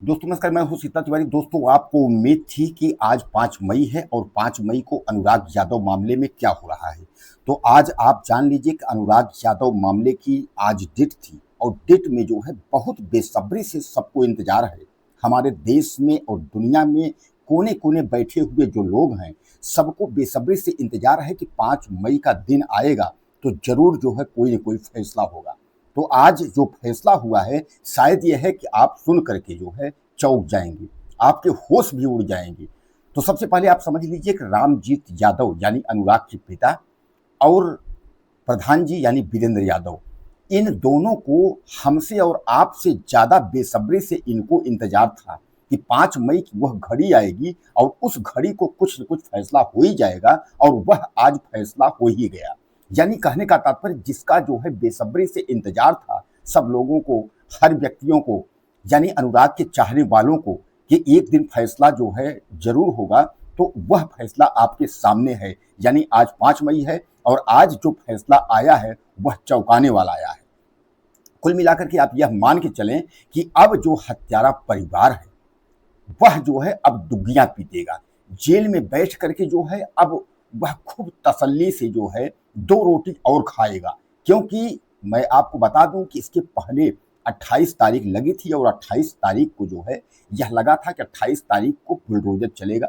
दोस्तों नमस्कार, मैं हूं सीता तिवारी। दोस्तों, आपको उम्मीद थी कि आज 5 मई है और 5 मई को अनुराग यादव मामले में क्या हो रहा है। तो आज आप जान लीजिए कि अनुराग यादव मामले की आज डेट थी और डेट में जो है बहुत बेसब्री से सबको इंतजार है। हमारे देश में और दुनिया में कोने कोने बैठे हुए जो लोग हैं, सबको बेसब्री से इंतजार है कि 5 मई का दिन आएगा तो जरूर जो है कोई ना कोई फैसला होगा। तो आज जो फैसला हुआ है, शायद ये है कि आप सुन करके जो है चौंक जाएंगे, आपके होश भी उड़ जाएंगे। तो सबसे पहले आप समझ लीजिए कि रामजीत यादव यानी अनुराग के पिता और प्रधान जी यानी वीरेंद्र यादव, इन दोनों को हमसे और आपसे ज्यादा बेसब्री से इनको इंतजार था कि 5 मई की वह घड़ी आएगी और उस घड़ी को कुछ न कुछ फैसला हो ही जाएगा, और वह आज फैसला हो ही गया। यानी कहने का तात्पर्य, जिसका जो है बेसब्री से इंतजार था सब लोगों को, हर व्यक्तियों को, यानी अनुराग के चाहने वालों को, कि एक दिन फैसला जो है जरूर होगा, तो वह फैसला आपके सामने है। यानी आज 5 मई है और आज जो फैसला आया है वह चौंकाने वाला आया है। कुल मिलाकर के आप यह मान के चलें कि अब जो हत्यारा परिवार है वह जो है अब दुग्गियां पीटेगा। जेल में बैठ करके जो है अब वह खूब तसल्ली से जो है 2 रोटी और खाएगा। क्योंकि मैं आपको बता दूं कि इसके पहले 28 तारीख लगी थी और 28 तारीख को जो है यह लगा था कि 28 तारीख को बुलडोजर चलेगा,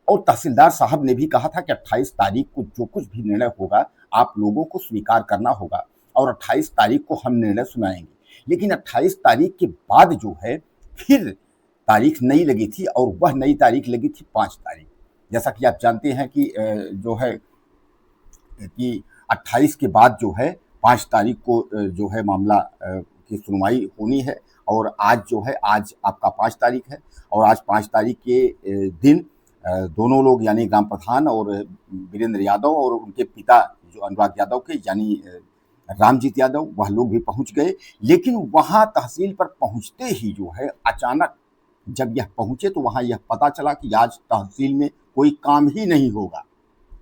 और तहसीलदार साहब ने भी कहा था कि 28 तारीख को जो कुछ भी निर्णय होगा आप लोगों को स्वीकार करना होगा और 28 तारीख को हम निर्णय सुनाएंगे। लेकिन 28 तारीख के बाद जो है फिर तारीख नई लगी थी और वह नई तारीख लगी थी 5 तारीख। जैसा कि आप जानते हैं कि जो है कि 28 के बाद जो है 5 तारीख को जो है मामला की सुनवाई होनी है। और आज जो है, आज आपका 5 तारीख है और आज 5 तारीख के दिन दोनों लोग यानी ग्राम प्रधान और वीरेंद्र यादव और उनके पिता जो अनुराग यादव के यानी रामजीत यादव, वह लोग भी पहुंच गए। लेकिन वहां तहसील पर पहुंचते ही जो है अचानक जब यह पहुंचे तो वहां यह पता चला कि आज तहसील में कोई काम ही नहीं होगा।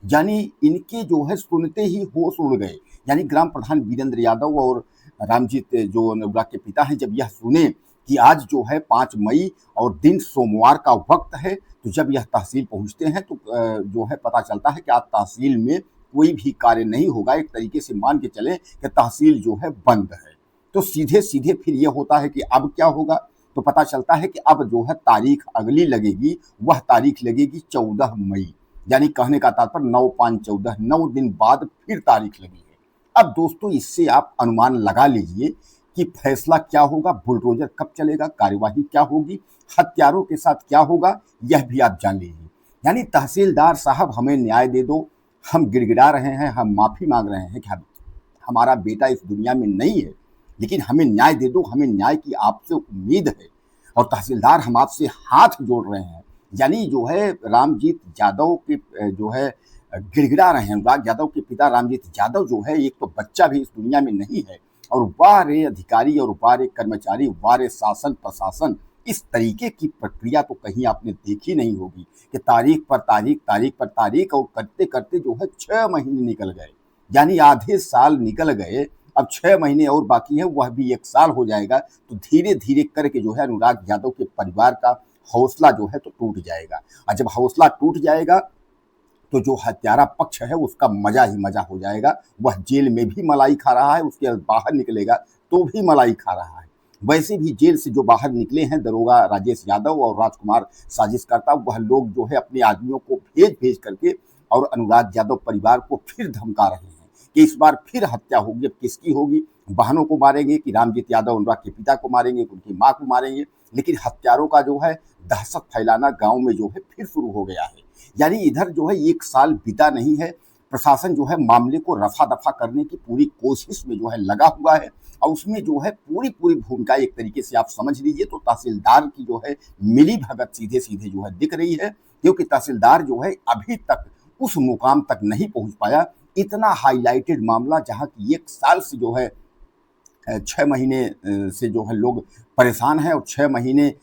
यानी इनके जो है सुनते ही होश उड़ गए। यानी ग्राम प्रधान वीरेंद्र यादव और रामजीत जो अनुराग के पिता हैं, जब यह सुने कि आज जो है 5 मई और दिन सोमवार का वक्त है, तो जब यह तहसील पहुंचते हैं तो जो है पता चलता है कि आज तहसील में कोई भी कार्य नहीं होगा। एक तरीके से मान के चले कि तहसील जो है बंद है। तो सीधे सीधे फिर यह होता है कि अब क्या होगा, तो पता चलता है कि अब जो है तारीख अगली लगेगी, वह तारीख लगेगी 14 मई। यानी कहने का तात्पर्य 9-5-14, 9 दिन बाद फिर तारीख लगी है। अब दोस्तों, इससे आप अनुमान लगा लीजिए कि फैसला क्या होगा, बुलडोजर कब चलेगा, कार्यवाही क्या होगी, हत्यारों के साथ क्या होगा, यह भी आप जान लीजिए। यानी तहसीलदार साहब हमें न्याय दे दो, हम गिड़गिड़ा रहे हैं, हम माफी मांग रहे हैं कि हमारा बेटा इस दुनिया में नहीं है, लेकिन हमें न्याय दे दो, हमें न्याय की आपसे उम्मीद है। और तहसीलदार हम आपसे हाथ जोड़ रहे हैं। यानी जो है रामजीत यादव के जो है गिड़गिड़ा रहे हैं। अनुराग यादव के पिता रामजीत यादव जो है एक तो बच्चा भी इस दुनिया में नहीं है, और वाह रे अधिकारी और वाह रे कर्मचारी, वाह रे शासन प्रशासन, इस तरीके की प्रक्रिया तो कहीं आपने देखी नहीं होगी कि तारीख पर तारीख, तारीख पर तारीख, और करते करते जो है 6 महीने निकल गए। यानी आधे साल निकल गए, अब 6 महीने और बाकी है, वह भी 1 साल हो जाएगा। तो धीरे धीरे करके जो है अनुराग यादव के परिवार का हौसला जो है तो टूट जाएगा। और जब हौसला टूट जाएगा तो जो हत्यारा पक्ष है उसका मजा ही मजा हो जाएगा। वह जेल में भी मलाई खा रहा है, उसके बाहर निकलेगा तो भी मलाई खा रहा है। वैसे भी जेल से जो बाहर निकले हैं दरोगा राजेश यादव और राजकुमार साजिश करता, वह लोग जो है अपने आदमियों को भेज भेज करके और अनुराग यादव परिवार को फिर धमका रहे हैं कि इस बार फिर हत्या होगी। अब किसकी होगी? बहनों को मारेंगे कि रामजीत यादव अनुराग के पिता को मारेंगे, उनकी माँ को मारेंगे। लेकिन हत्यारों का जो है दहशत फैलाना गांव में जो है फिर शुरू हो गया है। यानी इधर जो है 1 साल बीता नहीं है, प्रशासन जो है मामले को रफा दफा करने की पूरी कोशिश में जो है लगा हुआ है, और उसमें जो है पूरी पूरी भूमिका एक तरीके से आप समझ लीजिए तो तहसीलदार की जो है मिली भगत सीधे सीधे जो है दिख रही है। क्योंकि तहसीलदार जो है अभी तक उस मुकाम तक नहीं पहुंच पाया। इतना हाईलाइटेड मामला जहां की 1 साल से जो है 6 महीने से जो है लोग परेशान हैं, और 6 महीने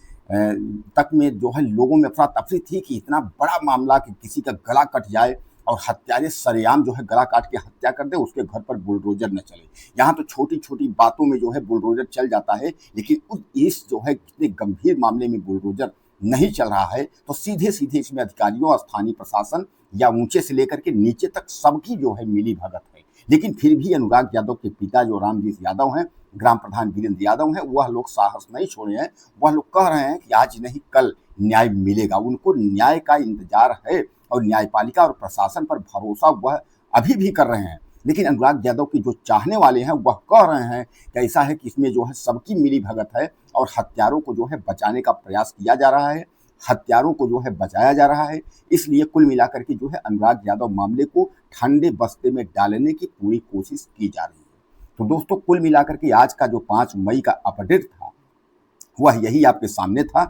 तक में जो है लोगों में अफरा तफरी थी कि इतना बड़ा मामला कि किसी का गला कट जाए, और हत्यारे सरेआम जो है गला काट के हत्या कर दे, उसके घर पर बुलडोजर न चले। यहाँ तो छोटी छोटी बातों में जो है बुलडोजर चल जाता है, लेकिन इस जो है कितने गंभीर मामले में बुलडोजर नहीं चल रहा है, तो सीधे सीधे इसमें अधिकारियों, स्थानीय प्रशासन या ऊंचे से लेकर के नीचे तक सबकी जो है मिली भगत है। लेकिन फिर भी अनुराग यादव के पिता जो रामजीत यादव हैं, ग्राम प्रधान वीरेंद्र यादव हैं, वह लोग साहस नहीं छोड़े हैं। वह लोग कह रहे हैं कि आज नहीं कल न्याय मिलेगा। उनको न्याय का इंतजार है और न्यायपालिका और प्रशासन पर भरोसा वह अभी भी कर रहे हैं। लेकिन अनुराग यादव के जो चाहने वाले हैं वह कह रहे हैं कि ऐसा है कि इसमें जो है सबकी मिली भगत है और हत्यारों को जो है बचाने का प्रयास किया जा रहा है, हत्यारों को जो है बचाया जा रहा है। इसलिए कुल मिलाकर के जो है अनुराग यादव मामले को ठंडे बस्ते में डालने की पूरी कोशिश की जा रही है। तो दोस्तों, कुल मिलाकर के आज का जो 5 मई का अपडेट था वह यही आपके सामने था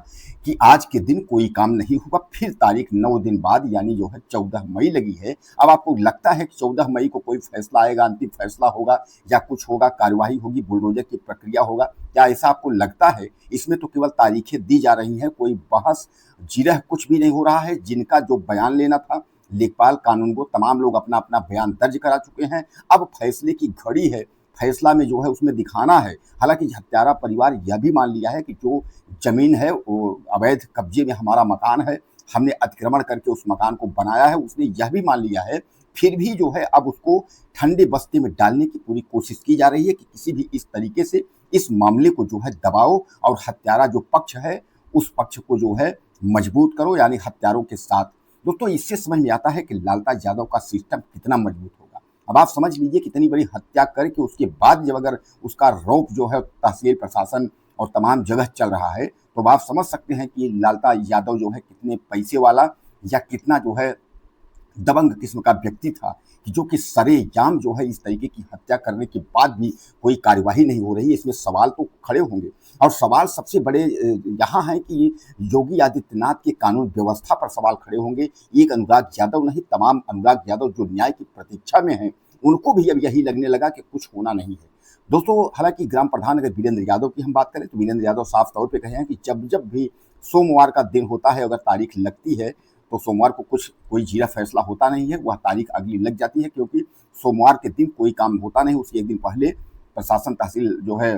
कि आज के दिन कोई काम नहीं हुआ। फिर तारीख 9 दिन बाद यानी जो है 14 मई लगी है। अब आपको लगता है कि 14 मई को कोई फैसला आएगा, अंतिम फैसला होगा या कुछ होगा, कार्यवाही होगी, बुलडोजर की प्रक्रिया होगा, क्या ऐसा आपको लगता है? इसमें तो केवल तारीखें दी जा रही हैं, कोई बहस जिरह कुछ भी नहीं हो रहा है। जिनका जो बयान लेना था, लेखपाल, कानूनगो, तमाम लोग अपना अपना बयान दर्ज करा चुके हैं। अब फैसले की घड़ी है, फैसला में जो है उसमें दिखाना है। हालांकि हत्यारा परिवार यह भी मान लिया है कि जो जमीन है वो अवैध कब्जे में हमारा मकान है, हमने अतिक्रमण करके उस मकान को बनाया है, उसने यह भी मान लिया है। फिर भी जो है अब उसको ठंडे बस्ते में डालने की पूरी कोशिश की जा रही है कि किसी भी इस तरीके से इस मामले को जो है दबाओ और हत्यारा जो पक्ष है उस पक्ष को जो है मजबूत करो, यानी हत्यारों के साथ। दोस्तों, इससे समझ में आता है कि लालता यादव का सिस्टम कितना मजबूत होगा। अब आप समझ लीजिए कितनी बड़ी हत्या करके उसके बाद जब अगर उसका रौब जो है तहसील प्रशासन और तमाम जगह चल रहा है, तो आप समझ सकते हैं कि लालता यादव जो है कितने पैसे वाला या कितना जो है दबंग किस्म का व्यक्ति था कि जो कि सरेआम जो है इस तरीके की हत्या करने के बाद भी कोई कार्यवाही नहीं हो रही है। इसमें सवाल तो खड़े होंगे और सवाल सबसे बड़े यहाँ हैं कि योगी आदित्यनाथ के कानून व्यवस्था पर सवाल खड़े होंगे। एक अनुराग यादव नहीं, तमाम अनुराग यादव जो न्याय की प्रतीक्षा में हैं, उनको भी अब यही लगने लगा कि कुछ होना नहीं है। दोस्तों, हालांकि ग्राम प्रधान अगर वीरेंद्र यादव की हम बात करें तो वीरेंद्र यादव साफ तौर पे कहे हैं कि जब जब भी सोमवार का दिन होता है, अगर तारीख लगती है तो सोमवार को कोई जीरा फैसला होता नहीं है, वह तारीख अगली लग जाती है, क्योंकि सोमवार के दिन कोई काम होता नहीं। उसके एक दिन पहले प्रशासन तहसील जो है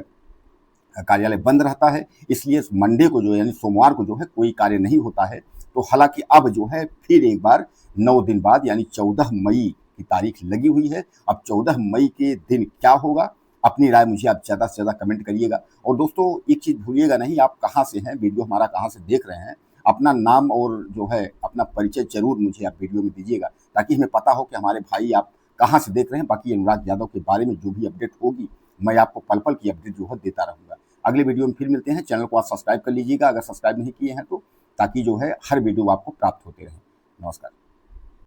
कार्यालय बंद रहता है, इसलिए मंडे को जो है यानी सोमवार को जो है कोई कार्य नहीं होता है। तो हालांकि अब जो है फिर एक बार 9 दिन बाद यानी 14 मई की तारीख लगी हुई है। अब 14 मई के दिन क्या होगा, अपनी राय मुझे आप ज़्यादा से ज़्यादा कमेंट करिएगा। और दोस्तों, एक चीज़ भूलिएगा नहीं, आप कहाँ से हैं, वीडियो हमारा कहाँ से देख रहे हैं, अपना नाम और जो है अपना परिचय जरूर मुझे आप वीडियो में दीजिएगा, ताकि हमें पता हो कि हमारे भाई आप कहाँ से देख रहे हैं। बाकी अनुराग यादव के बारे में जो भी अपडेट होगी मैं आपको पल पल की अपडेट जो है देता रहूँगा। अगले वीडियो में फिर मिलते हैं। चैनल को आप सब्सक्राइब कर लीजिएगा अगर सब्सक्राइब नहीं किए हैं तो, ताकि जो है हर वीडियो आपको प्राप्त होते रहे। नमस्कार।